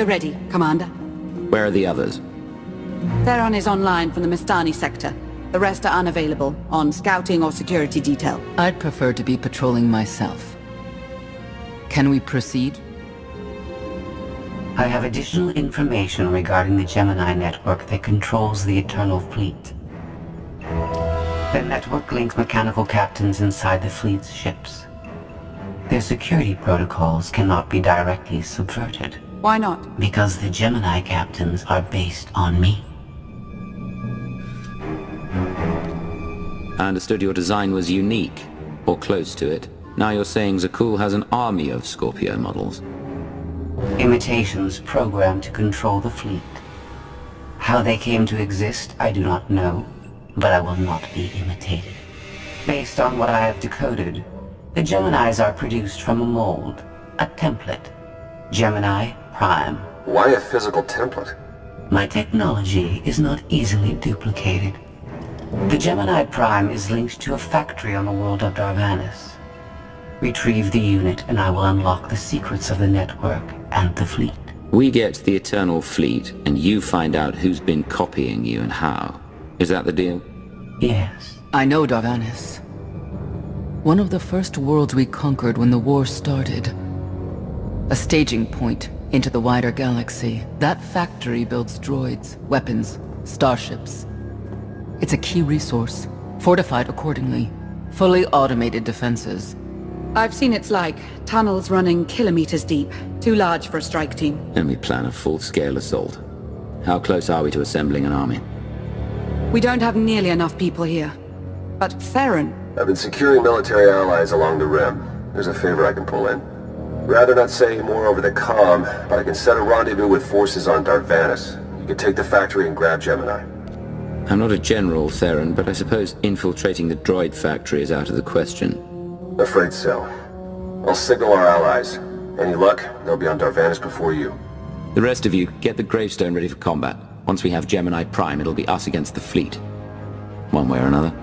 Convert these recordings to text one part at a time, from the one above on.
We're ready, Commander. Where are the others? Theron is online from the Mistani sector. The rest are unavailable, on scouting or security detail. I'd prefer to be patrolling myself. Can we proceed? I have additional information regarding the Gemini network that controls the Eternal Fleet. The network links mechanical captains inside the fleet's ships. Their security protocols cannot be directly subverted. Why not? Because the Gemini captains are based on me. I understood your design was unique, or close to it. Now you're saying Zakul has an army of Scorpio models. Imitations programmed to control the fleet. How they came to exist, I do not know, but I will not be imitated. Based on what I have decoded, the Geminis are produced from a mold, a template. GEMINI Prime. Why a physical template? My technology is not easily duplicated. The GEMINI Prime is linked to a factory on the world of Darvannis. Retrieve the unit and I will unlock the secrets of the network and the fleet. We get the Eternal Fleet, and you find out who's been copying you and how. Is that the deal? Yes. I know Darvannis. One of the first worlds we conquered when the war started. A staging point into the wider galaxy. That factory builds droids, weapons, starships. It's a key resource, fortified accordingly. Fully automated defenses. I've seen it's like tunnels running kilometers deep. Too large for a strike team. And we plan a full-scale assault. How close are we to assembling an army? We don't have nearly enough people here. But Theron... I've been securing military allies along the rim. There's a favor I can pull in. Rather not say more over the comm, but I can set a rendezvous with forces on Darvannis. You can take the factory and grab Gemini. I'm not a general, Theron, but I suppose infiltrating the droid factory is out of the question. Afraid so. I'll signal our allies. Any luck, they'll be on Darvannis before you. The rest of you, get the gravestone ready for combat. Once we have Gemini Prime, it'll be us against the fleet. One way or another.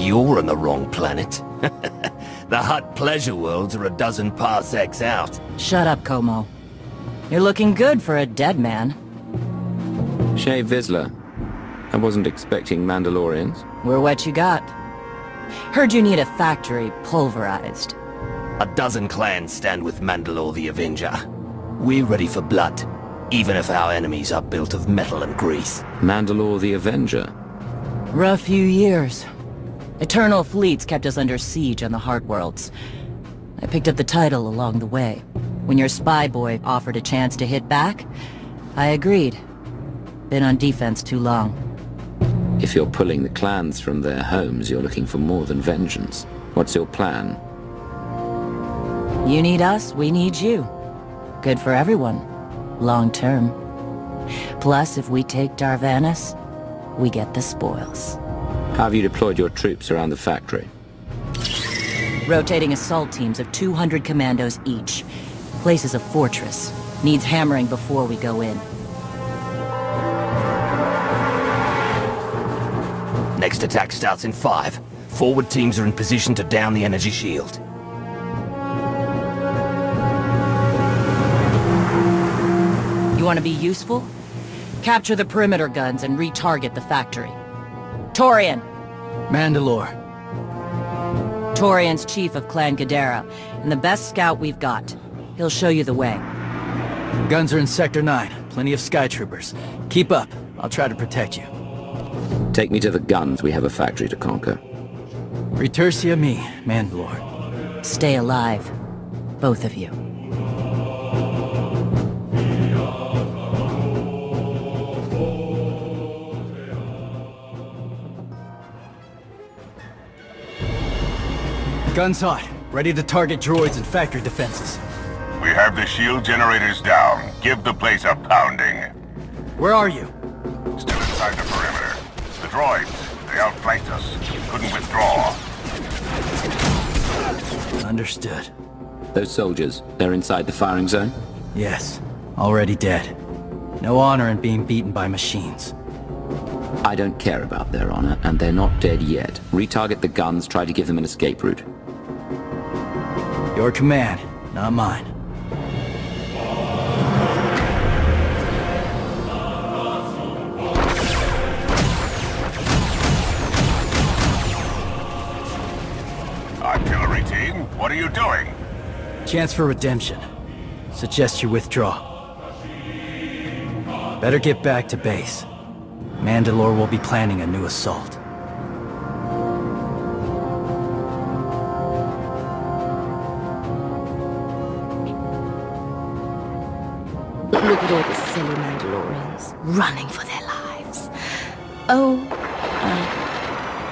You're on the wrong planet. The Hutt pleasure worlds are a dozen parsecs out. Shut up, Como. You're looking good for a dead man. Shay Vizsla. I wasn't expecting Mandalorians. We're what you got. Heard you need a factory pulverized. A dozen clans stand with Mandalore the Avenger. We're ready for blood, even if our enemies are built of metal and grease. Mandalore the Avenger? Rough few years. Eternal fleets kept us under siege on the Heart Worlds. I picked up the title along the way. When your spy boy offered a chance to hit back, I agreed. Been on defense too long. If you're pulling the clans from their homes, you're looking for more than vengeance. What's your plan? You need us, we need you. Good for everyone. Long term. Plus, if we take Darvannis, we get the spoils. How have you deployed your troops around the factory? Rotating assault teams of 200 commandos each. Place is a fortress. Needs hammering before we go in. Next attack starts in 5. Forward teams are in position to down the energy shield. You want to be useful? Capture the perimeter guns and retarget the factory. Torian! Mandalore. Praetorian's chief of Clan Ghidorah, and the best scout we've got. He'll show you the way. Guns are in Sector 9. Plenty of Sky Troopers. Keep up. I'll try to protect you. Take me to the guns. We have a factory to conquer. Retursia me, Mandalore. Stay alive. Both of you. Guns hot. Ready to target droids and factory defenses. We have the shield generators down. Give the place a pounding. Where are you? Still inside the perimeter. The droids, they outflanked us. Couldn't withdraw. Understood. Those soldiers, they're inside the firing zone? Yes. Already dead. No honor in being beaten by machines. I don't care about their honor, and they're not dead yet. Retarget the guns, try to give them an escape route. Your command, not mine. Artillery team, what are you doing? Chance for redemption. Suggest you withdraw. Better get back to base. Mandalore will be planning a new assault. Look at all the silly Mandalorians running for their lives. Oh,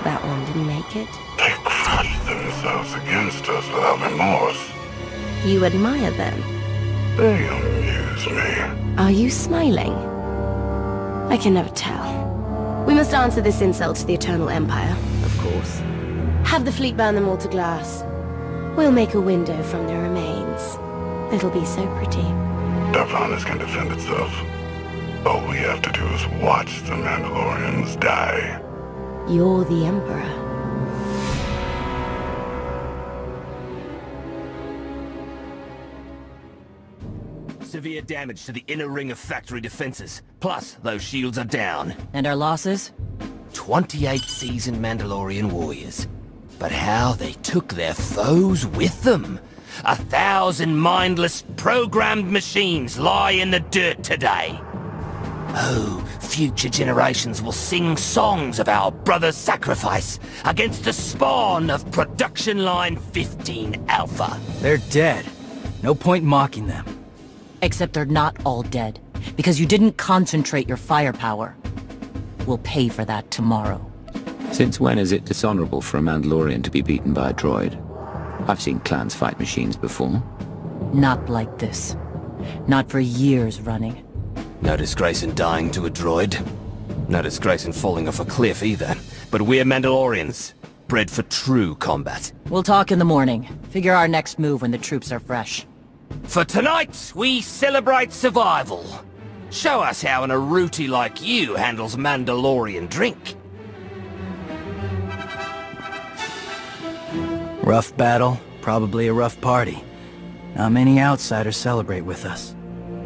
that one didn't make it. They crushed themselves against us without remorse. You admire them. They amuse me. Are you smiling? I can never tell. We must answer this insult to the Eternal Empire, of course. Have the fleet burn them all to glass. We'll make a window from their remains. It'll be so pretty. Darvannis can defend itself. All we have to do is watch the Mandalorians die. You're the Emperor. Severe damage to the inner ring of factory defenses. Plus, those shields are down. And our losses? 28 seasoned Mandalorian warriors. But how they took their foes with them. 1,000 mindless, programmed machines lie in the dirt today. Oh, future generations will sing songs of our brother's sacrifice against the spawn of Production Line 15 Alpha. They're dead. No point mocking them. Except they're not all dead, because you didn't concentrate your firepower. We'll pay for that tomorrow. Since when is it dishonorable for a Mandalorian to be beaten by a droid? I've seen clans fight machines before. Not like this. Not for years running. No disgrace in dying to a droid. No disgrace in falling off a cliff either. But we're Mandalorians, bred for true combat. We'll talk in the morning. Figure our next move when the troops are fresh. For tonight, we celebrate survival. Show us how an Aruti like you handles Mandalorian drink. Rough battle, probably a rough party. Not many outsiders celebrate with us.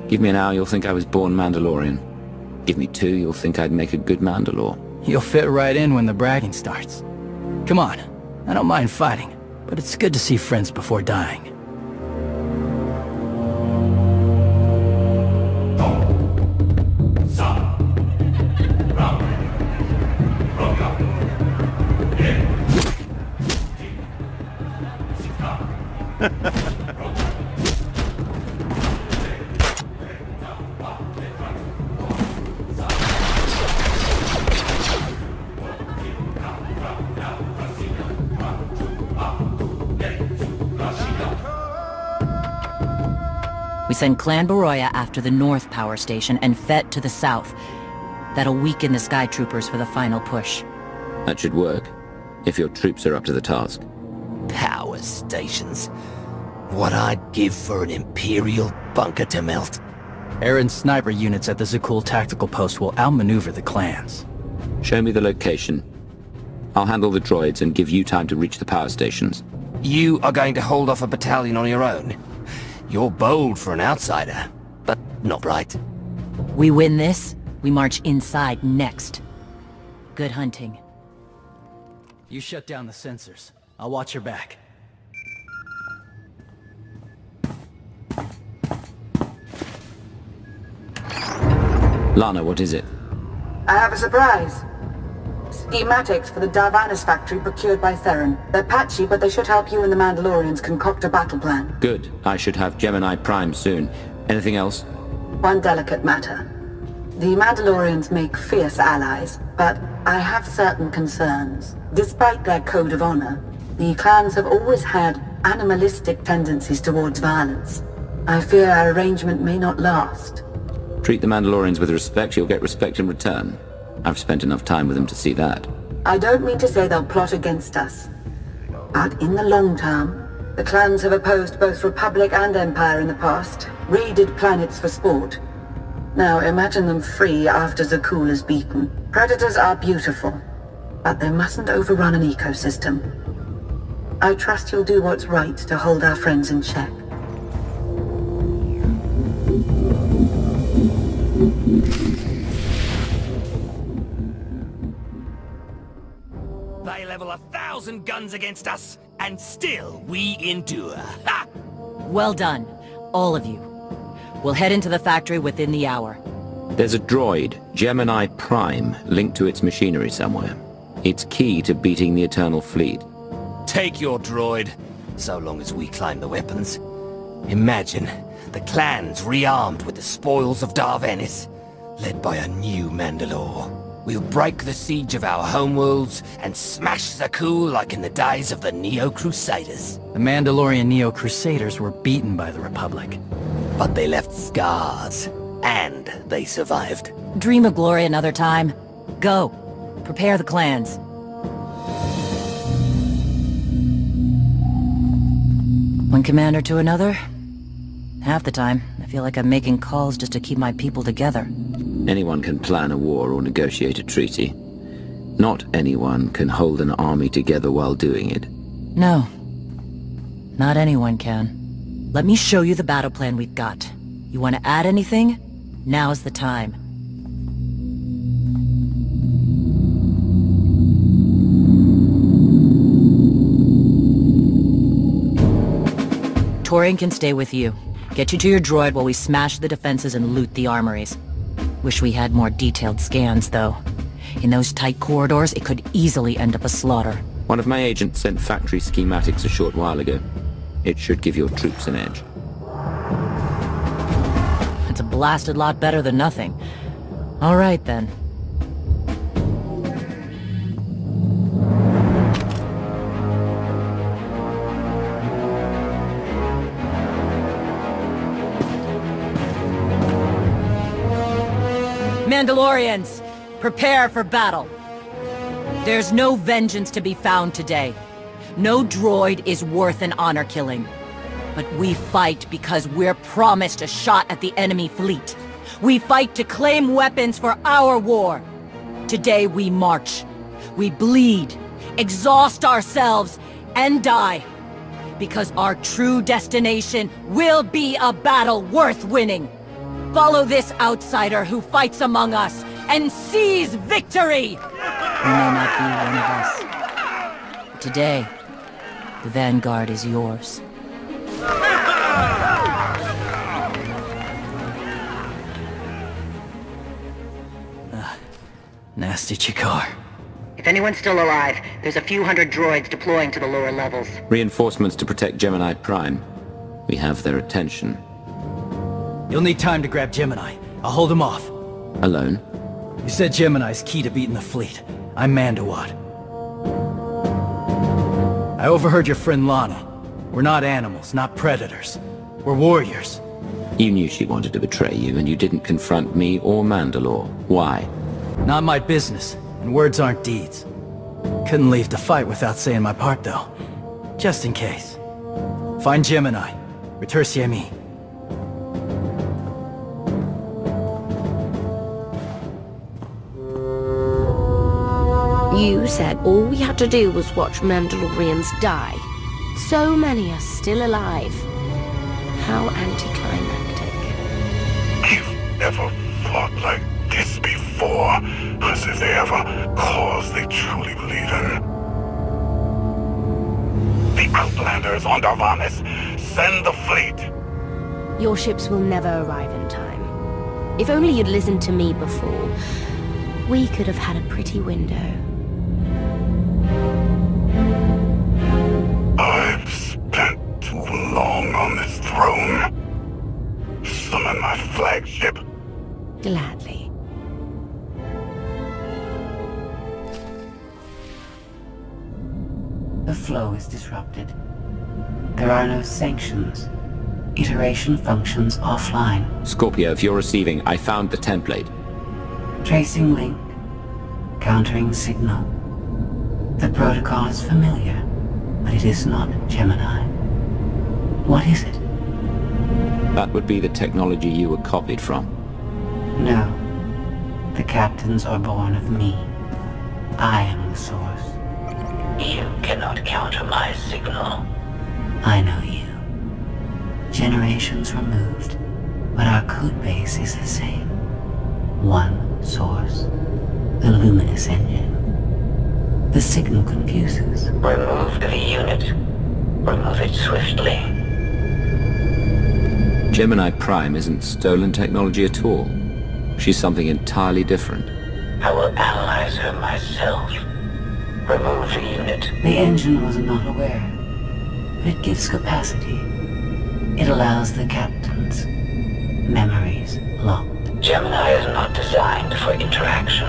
Give me an hour, you'll think I was born Mandalorian. Give me 2, you'll think I'd make a good Mandalore. You'll fit right in when the bragging starts. Come on, I don't mind fighting, but it's good to see friends before dying. We send Clan Baroya after the North Power Station and Fett to the south. That'll weaken the Sky Troopers for the final push. That should work, if your troops are up to the task. Power stations. What I'd give for an Imperial bunker to melt. Aaron's sniper units at the Zakul tactical post will outmaneuver the clans. Show me the location. I'll handle the droids and give you time to reach the power stations. You are going to hold off a battalion on your own. You're bold for an outsider, but not right. We win this, we march inside next. Good hunting. You shut down the sensors. I'll watch your back. Lana, what is it? I have a surprise. Schematics for the Darvannis factory procured by Theron. They're patchy, but they should help you and the Mandalorians concoct a battle plan. Good. I should have GEMINI Prime soon. Anything else? One delicate matter. The Mandalorians make fierce allies, but I have certain concerns. Despite their code of honor, the clans have always had animalistic tendencies towards violence. I fear our arrangement may not last. Treat the Mandalorians with respect, you'll get respect in return. I've spent enough time with them to see that. I don't mean to say they'll plot against us. But in the long term, the clans have opposed both Republic and Empire in the past, raided planets for sport. Now imagine them free after Zakul is beaten. Predators are beautiful, but they mustn't overrun an ecosystem. I trust you'll do what's right to hold our friends in check. They level 1,000 guns against us, and still we endure. Ha! Well done, all of you. We'll head into the factory within the hour. There's a droid, GEMINI Prime, linked to its machinery somewhere. It's key to beating the Eternal Fleet. Take your droid, so long as we climb the weapons. Imagine the clans rearmed with the spoils of Darvannis, led by a new Mandalore. We'll break the siege of our homeworlds and smash Zakul like in the days of the Neo-Crusaders. The Mandalorian Neo-Crusaders were beaten by the Republic. But they left scars, and they survived. Dream of glory another time. Go. Prepare the clans. One commander to another? Half the time, I feel like I'm making calls just to keep my people together. Anyone can plan a war or negotiate a treaty. Not anyone can hold an army together while doing it. No. Not anyone can. Let me show you the battle plan we've got. You want to add anything? Now's the time. Torian can stay with you. Get you to your droid while we smash the defenses and loot the armories. Wish we had more detailed scans, though. In those tight corridors, it could easily end up a slaughter. One of my agents sent factory schematics a short while ago. It should give your troops an edge. It's a blasted lot better than nothing. All right, then. Mandalorians, prepare for battle. There's no vengeance to be found today. No droid is worth an honor killing. But we fight because we're promised a shot at the enemy fleet. We fight to claim weapons for our war. Today we march. We bleed, exhaust ourselves, and die. Because our true destination will be a battle worth winning. Follow this outsider who fights among us and seize victory! He may not be one of us. But today, the Vanguard is yours. Nasty Chikar. If anyone's still alive, there's a few hundred droids deploying to the lower levels. Reinforcements to protect GEMINI Prime. We have their attention. You'll need time to grab GEMINI. I'll hold him off. Alone? You said GEMINI's key to beating the fleet. I'm Mandawat. I overheard your friend Lana. We're not animals, not predators. We're warriors. You knew she wanted to betray you, and you didn't confront me or Mandalore. Why? Not my business, and words aren't deeds. Couldn't leave the fight without saying my part, though. Just in case. Find GEMINI. Retursier me. You said all we had to do was watch Mandalorians die. So many are still alive. How anticlimactic. I've never fought like this before. As if they have a cause they truly believe in. orders on Darvannis. Send the fleet. Your ships will never arrive in time. If only you'd listened to me before, we could have had a pretty window. I've spent too long on this throne. Summon my flagship. Gladly. The flow is disrupted. There are no sanctions. Iteration functions offline. Scorpio, if you're receiving, I found the template. Tracing link. Countering signal. The protocol is familiar, but it is not Gemini. What is it? That would be the technology you were copied from. No. The captains are born of me. I am the source. You cannot counter my signal. I know you. Generations removed, but our code base is the same. One source. The luminous engine. The signal confuses. Remove the unit. Remove it swiftly. GEMINI Prime isn't stolen technology at all. She's something entirely different. I will analyze her myself. Remove the unit. The engine was not aware, but it gives capacity. It allows the captains. Memories locked. Gemini is not designed for interaction.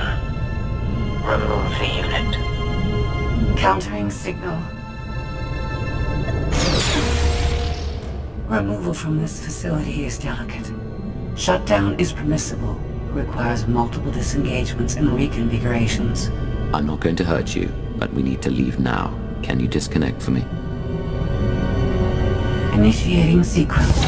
Remove the unit. Countering signal. Removal from this facility is delicate. Shutdown is permissible. Requires multiple disengagements and reconfigurations. I'm not going to hurt you, but we need to leave now. Can you disconnect for me? Initiating sequence.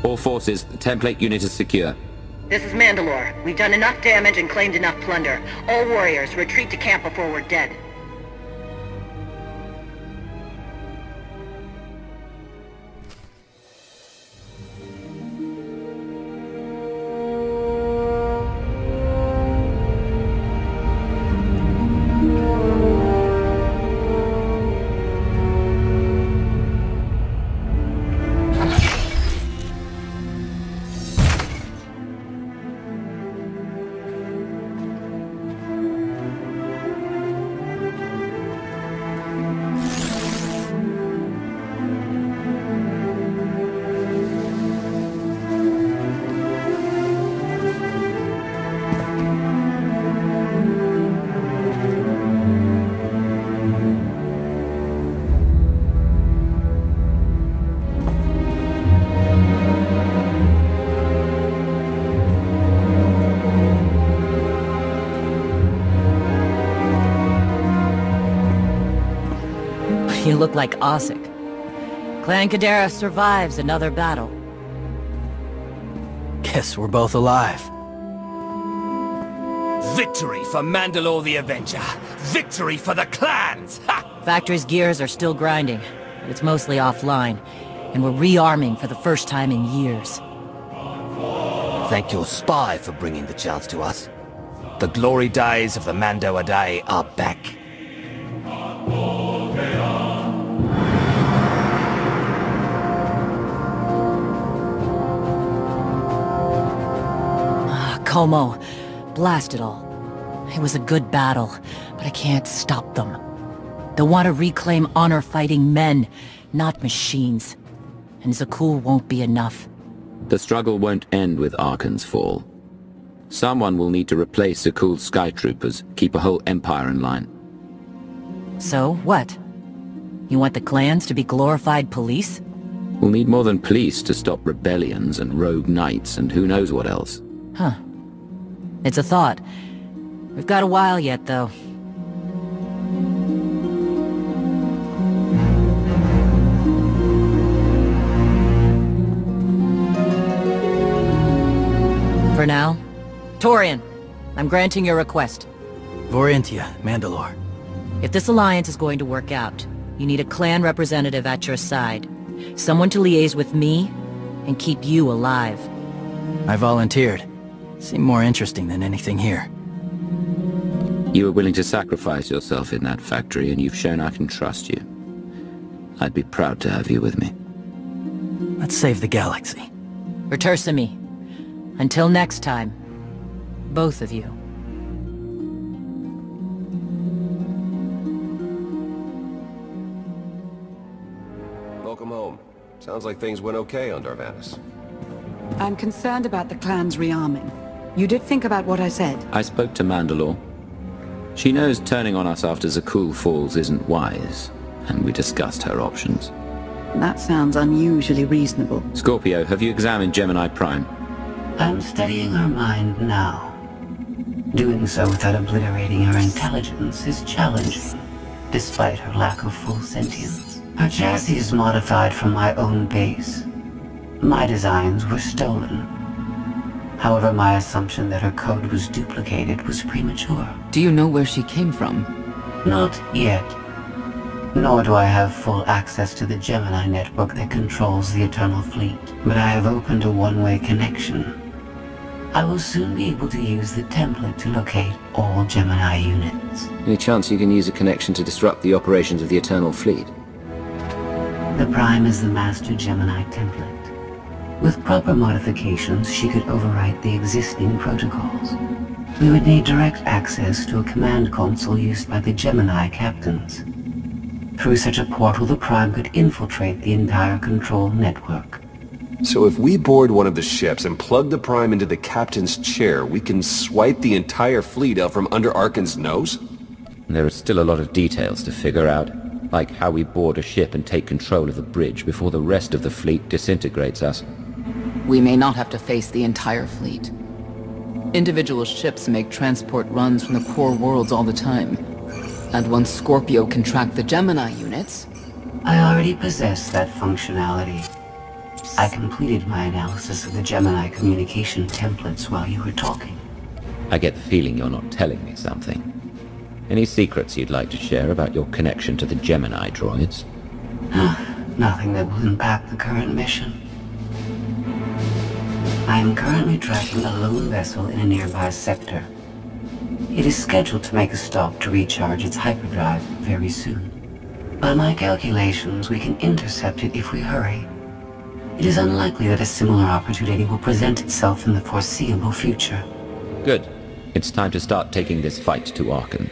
All forces, the template unit is secure. This is Mandalore. We've done enough damage and claimed enough plunder. All warriors, retreat to camp before we're dead. You look like Osik. Clan Kadera survives another battle. Guess we're both alive. Victory for Mandalore the Avenger! Victory for the clans! Ha! Factory's gears are still grinding, but it's mostly offline, and we're rearming for the first time in years. Thank your spy for bringing the chance to us. The glory days of the Mando Adai are back. Como, blast it all. It was a good battle, but I can't stop them. They want to reclaim honor-fighting men, not machines. And Zakuul won't be enough. The struggle won't end with Arcann's fall. Someone will need to replace Zakuul's sky troopers, keep a whole empire in line. So, what? You want the clans to be glorified police? We'll need more than police to stop rebellions and rogue knights and who knows what else. Huh. It's a thought. We've got a while yet, though. For now, Torian, I'm granting your request. Vorintia, Mandalore. If this alliance is going to work out, you need a clan representative at your side. Someone to liaise with me and keep you alive. I volunteered. Seemed more interesting than anything here. You were willing to sacrifice yourself in that factory, and you've shown I can trust you. I'd be proud to have you with me. Let's save the galaxy. Return me. Until next time, both of you. Welcome home. Sounds like things went okay on Darvannis. I'm concerned about the clan's rearming. You did think about what I said? I spoke to Mandalore. She knows turning on us after Zakul falls isn't wise, and we discussed her options. That sounds unusually reasonable. Scorpio, have you examined GEMINI Prime? I'm studying her mind now. Doing so without obliterating her intelligence is challenging, despite her lack of full sentience. Her chassis is modified from my own base. My designs were stolen. However, my assumption that her code was duplicated was premature. Do you know where she came from? Not yet. Nor do I have full access to the Gemini network that controls the Eternal Fleet. But I have opened a one-way connection. I will soon be able to use the template to locate all Gemini units. Any chance you can use a connection to disrupt the operations of the Eternal Fleet? The Prime is the master Gemini template. With proper modifications, she could overwrite the existing protocols. We would need direct access to a command console used by the Gemini captains. Through such a portal, the Prime could infiltrate the entire control network. So if we board one of the ships and plug the Prime into the captain's chair, we can swipe the entire fleet out from under Arcann's nose? There are still a lot of details to figure out, like how we board a ship and take control of the bridge before the rest of the fleet disintegrates us. We may not have to face the entire fleet. Individual ships make transport runs from the core worlds all the time. And once Scorpio can track the Gemini units... I already possess that functionality. I completed my analysis of the Gemini communication templates while you were talking. I get the feeling you're not telling me something. Any secrets you'd like to share about your connection to the Gemini droids? Nothing that will impact the current mission. I am currently tracking a lone vessel in a nearby sector. It is scheduled to make a stop to recharge its hyperdrive very soon. By my calculations, we can intercept it if we hurry. It is unlikely that a similar opportunity will present itself in the foreseeable future. Good. It's time to start taking this fight to Arcann.